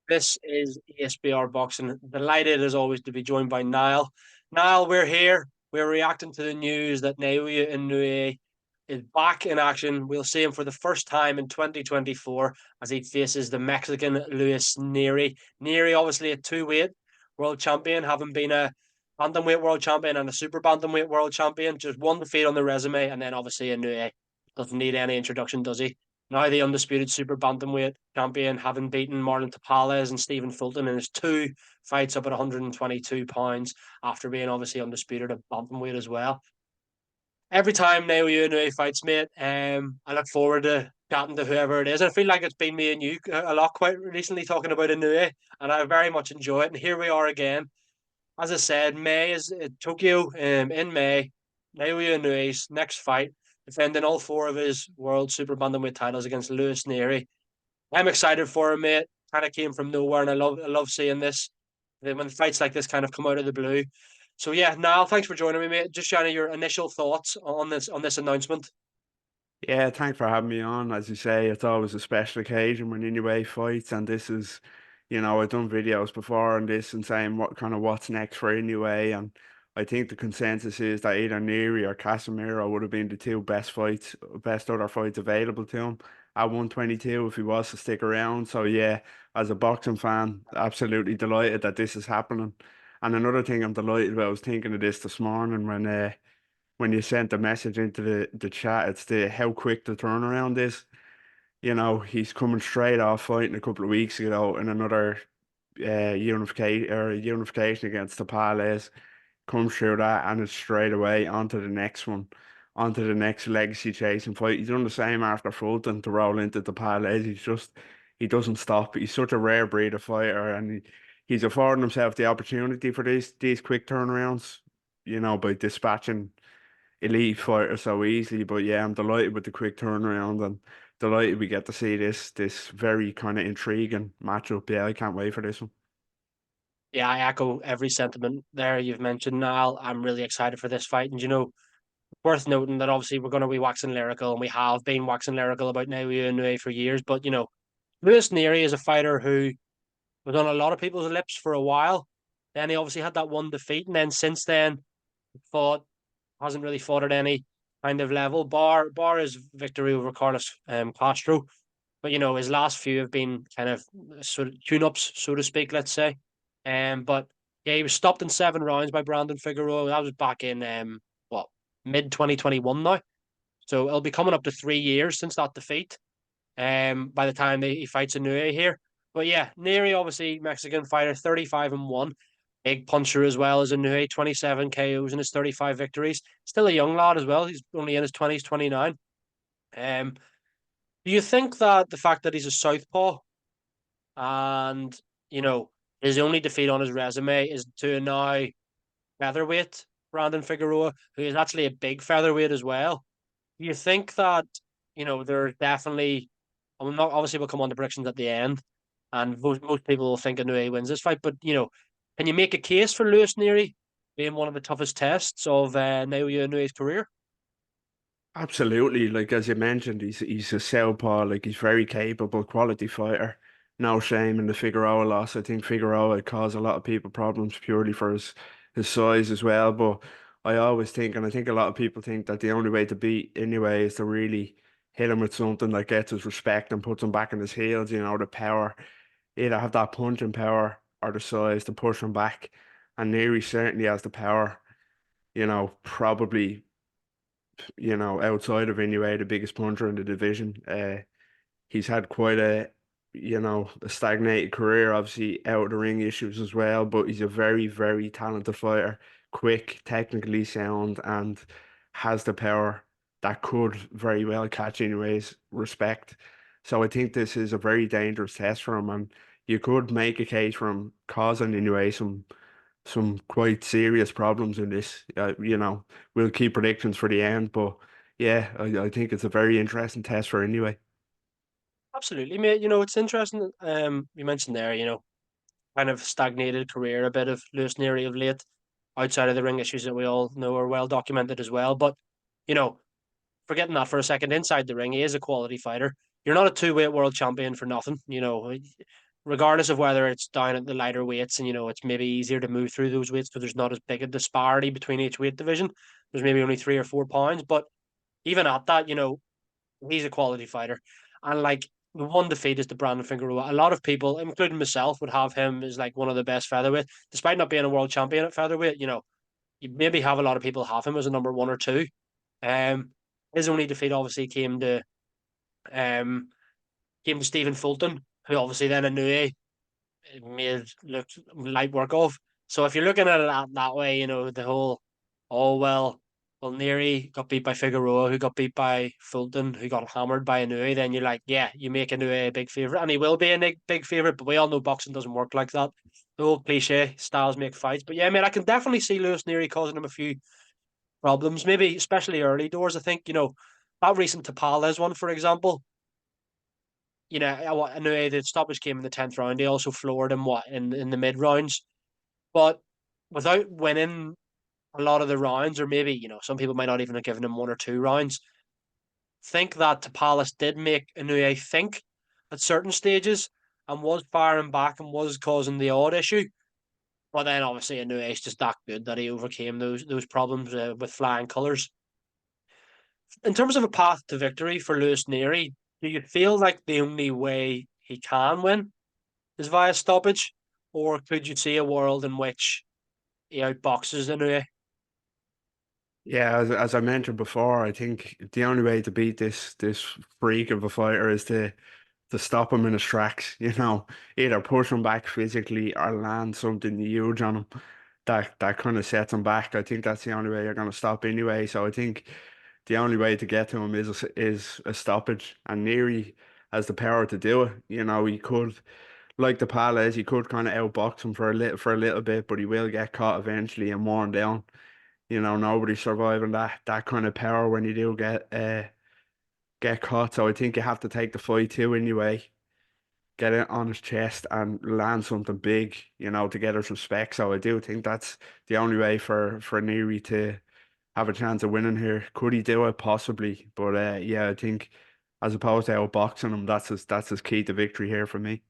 This is ESBR Boxing. Delighted as always to be joined by Niall. Niall, we're here. We're reacting to the news that Naoya Inoue is back in action. We'll see him for the first time in 2024 as he faces the Mexican Luis Nery. Nery, obviously a two-weight world champion, having been a bantamweight world champion and a super bantamweight world champion. Just one defeat on the resume, and then obviously Inoue doesn't need any introduction, does he? Now the undisputed super bantamweight champion, having beaten Marlon Tapales and Stephen Fulton in his two fights up at 122 pounds after being obviously undisputed at bantamweight as well. Every time Naoya Inoue fights, mate, I look forward to chatting to whoever it is. I feel like it's been me and you a lot quite recently talking about Inoue, and I very much enjoy it. And here we are again. As I said, May is Tokyo in May. Naoya Inoue's next fight, defending all four of his world super bantamweight titles against Luis Nery. I'm excited for him, mate. Kind of came from nowhere, and I love seeing this when fights like this kind of come out of the blue. So yeah, Niall, thanks for joining me, mate. Just sharing your initial thoughts on this announcement. Yeah, thanks for having me on. As you say, it's always a special occasion when Inoue fights, and this is, I've done videos before on this and saying what's next for Inoue, and I think the consensus is that either Nery or Casemiro would have been the two best other fights available to him at 122 if he was to stick around. So yeah, as a boxing fan, absolutely delighted that this is happening. And another thing I'm delighted about, I was thinking of this morning when you sent the message into the chat, it's the how quick the turnaround is. He's coming straight off fighting a couple of weeks ago in another unification against the Palace. Comes through that and it's straight away onto the next one, onto the next legacy chasing fight. He's done the same after Fulton to roll into the Palace. He doesn't stop. He's such a rare breed of fighter, and he's affording himself the opportunity for these quick turnarounds. By dispatching elite fighter so easily. But yeah, I'm delighted with the quick turnaround and delighted we get to see this very kind of intriguing matchup. Yeah, I can't wait for this one. Yeah, I echo every sentiment there you've mentioned, Niall. I'm really excited for this fight, and worth noting that obviously we're going to be waxing lyrical, and we have been waxing lyrical about Naoya Inoue for years. But Luis Nery is a fighter who was on a lot of people's lips for a while. Then he obviously had that one defeat, and then since then fought hasn't really fought at any kind of level. Bar his victory over Carlos Castro, but his last few have been kind of sort of tune-ups, so to speak. Let's say, but yeah, he was stopped in 7 rounds by Brandon Figueroa. That was back in what mid 2021 now. So it'll be coming up to 3 years since that defeat. By the time he fights Inoue here. But yeah, Nery, obviously Mexican fighter, 35-1. Big puncher as well as Inoue, 27 KOs in his 35 victories. Still a young lad as well. He's only in his 20s, 29. Um, do you think that the fact that he's a southpaw and, you know, his only defeat on his resume is to a now featherweight Brandon Figueroa, who is actually a big featherweight as well? Do you think that, there's definitely, I'm not, obviously we'll come on to predictions at the end, and most people will think Inoue wins this fight, but, can you make a case for Lewis Neary being one of the toughest tests of Naoya Inoue's career? Absolutely, like as you mentioned, he's a southpaw, like he's very capable, quality fighter. No shame in the Figueroa loss. I think Figueroa caused a lot of people problems purely for his size as well. But I always think, and I think a lot of people think that the only way to beat anyway is to really hit him with something that gets his respect and puts him back in his heels. The power, either have that punching power or the size to push him back. And Nery certainly has the power. Probably outside of Inoue, the biggest puncher in the division. He's had quite a stagnated career, obviously out of the ring issues as well, but he's a very, very talented fighter, quick, technically sound, and has the power that could very well catch Inoue's respect. So I think this is a very dangerous test for him, and you could make a case for him causing Inoue some quite serious problems in this. We'll keep predictions for the end, but yeah, I think it's a very interesting test for anyway. Absolutely, mate. It's interesting. You mentioned there, kind of stagnated career, a bit of Lewis Neary of late, outside of the ring issues that we all know are well documented as well. But, you know, forgetting that for a second, inside the ring, he is a quality fighter. You're not a two-weight world champion for nothing. regardless of whether it's down at the lighter weights and it's maybe easier to move through those weights because there's not as big a disparity between each weight division. There's maybe only 3 or 4 pounds, but even at that, he's a quality fighter. And like the one defeat is the Brandon Figueroa. A lot of people, including myself, would have him as like one of the best featherweight, despite not being a world champion at featherweight. You maybe have a lot of people have him as a number one or two. Um, his only defeat obviously um came to Stephen Fulton, who obviously then Inoue made look light work of. So if you're looking at it that way, the whole, oh well, Nery got beat by Figueroa, who got beat by Fulton, who got hammered by Inoue, then you're like, yeah, you make Inoue a big favorite, and he will be a big favorite. But we all know boxing doesn't work like that. The old cliche, styles make fights. But yeah, man, I can definitely see Lewis Nery causing him a few problems, maybe especially early doors. I think that recent Tapales one, for example. I know the stoppage came in the 10th round. They also floored him in the mid rounds, but without winning a lot of the rounds, or maybe some people might not even have given him 1 or 2 rounds. Think that Palace did make Inoue think at certain stages and was firing back and was causing the odd issue. But then obviously Inoue is just that good that he overcame those problems with flying colours. In terms of a path to victory for Lewis Nery, do you feel like the only way he can win is via stoppage, or could you see a world in which he outboxes Inoue? Yeah, as I mentioned before, I think the only way to beat this freak of a fighter is to stop him in his tracks, either push him back physically or land something huge on him that kind of sets him back. I think that's the only way you're going to stop anyway. So I think the only way to get to him is a stoppage, and Neary has the power to do it. He could, like the Palace, he could kind of outbox him for a little bit, but he will get caught eventually and worn down. Nobody's surviving that kind of power when you do get caught. So I think you have to take the fight too anyway, get it on his chest and land something big, to get his respect. So I do think that's the only way for Neary to have a chance of winning here. Could he do it? Possibly. But yeah, I think as opposed to outboxing him, that's his key to victory here for me.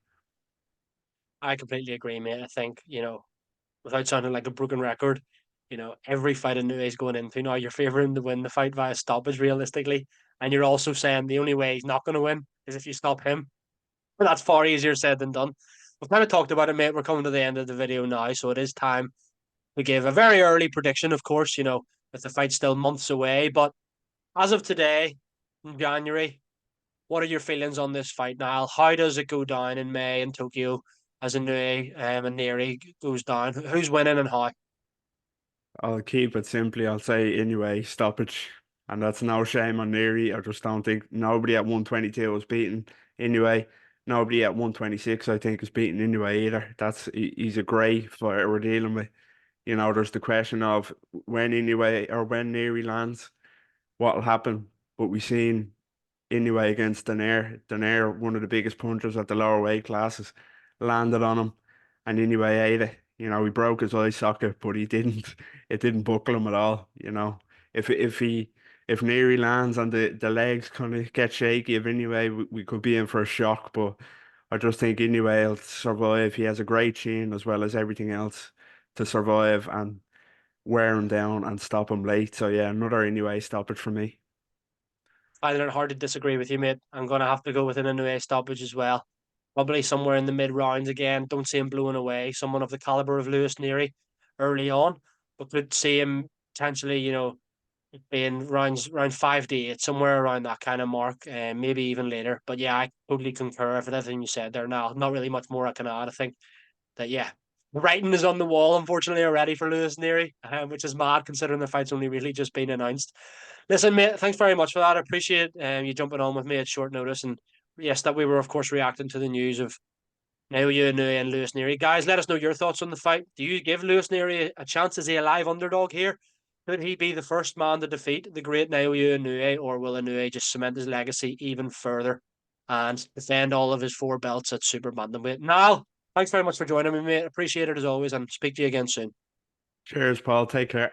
I completely agree, mate. I think, without sounding like a broken record, every fight Inoue is going into now, you're favouring to win the fight via stoppage realistically. And you're also saying the only way he's not going to win is if you stop him. But that's far easier said than done. We've kind of talked about it, mate. We're coming to the end of the video now, so it is time to give a very early prediction, of course, with the fight still months away. But as of today, in January, what are your feelings on this fight, Niall? How does it go down in May in Tokyo as Inoue and Nery goes down? Who's winning and how? I'll keep it simply. I'll say anyway, stoppage. And that's no shame on Nery. I just don't think nobody at 122 was beaten anyway. Nobody at 126, I think, is beaten anyway either. He's a great fighter we're dealing with. There's the question of when anyway or when Nery lands, what'll happen. But we've seen anyway against Daenerys. Daenerys, one of the biggest punchers at the lower weight classes, landed on him, and anyway ate it. He broke his eye socket, but he didn't. It didn't buckle him at all. If Neary lands and the legs kind of get shaky, if anyway we could be in for a shock. But I just think anyway he'll survive. He has a great chin as well as everything else to survive and wear him down and stop him late. So yeah, another anyway stop it for me. I find it hard to disagree with you, mate. I'm going to have to go with an Inoue stoppage as well. Probably somewhere in the mid rounds again. Don't see him blowing away someone of the caliber of Lewis Neary early on, but could see him potentially, being round 5 to 8, somewhere around that kind of mark, and maybe even later. But yeah, I totally concur with everything you said there. Now, not really much more I can add. I think that yeah, the writing is on the wall, unfortunately, already for Lewis Neary, which is mad considering the fight's only really just been announced. Listen, mate, thanks very much for that. I appreciate you jumping on with me at short notice, and yes, that we were of course reacting to the news of Naoya Inoue and Lewis Nery. Guys, let us know your thoughts on the fight. Do you give Lewis Nery a chance? Is he a live underdog here? Could he be the first man to defeat the great Naoya Inoue, or will Inoue just cement his legacy even further and defend all of his 4 belts at super bantamweight? Now, thanks very much for joining me, mate. Appreciate it as always, and speak to you again soon. Cheers, Paul. Take care.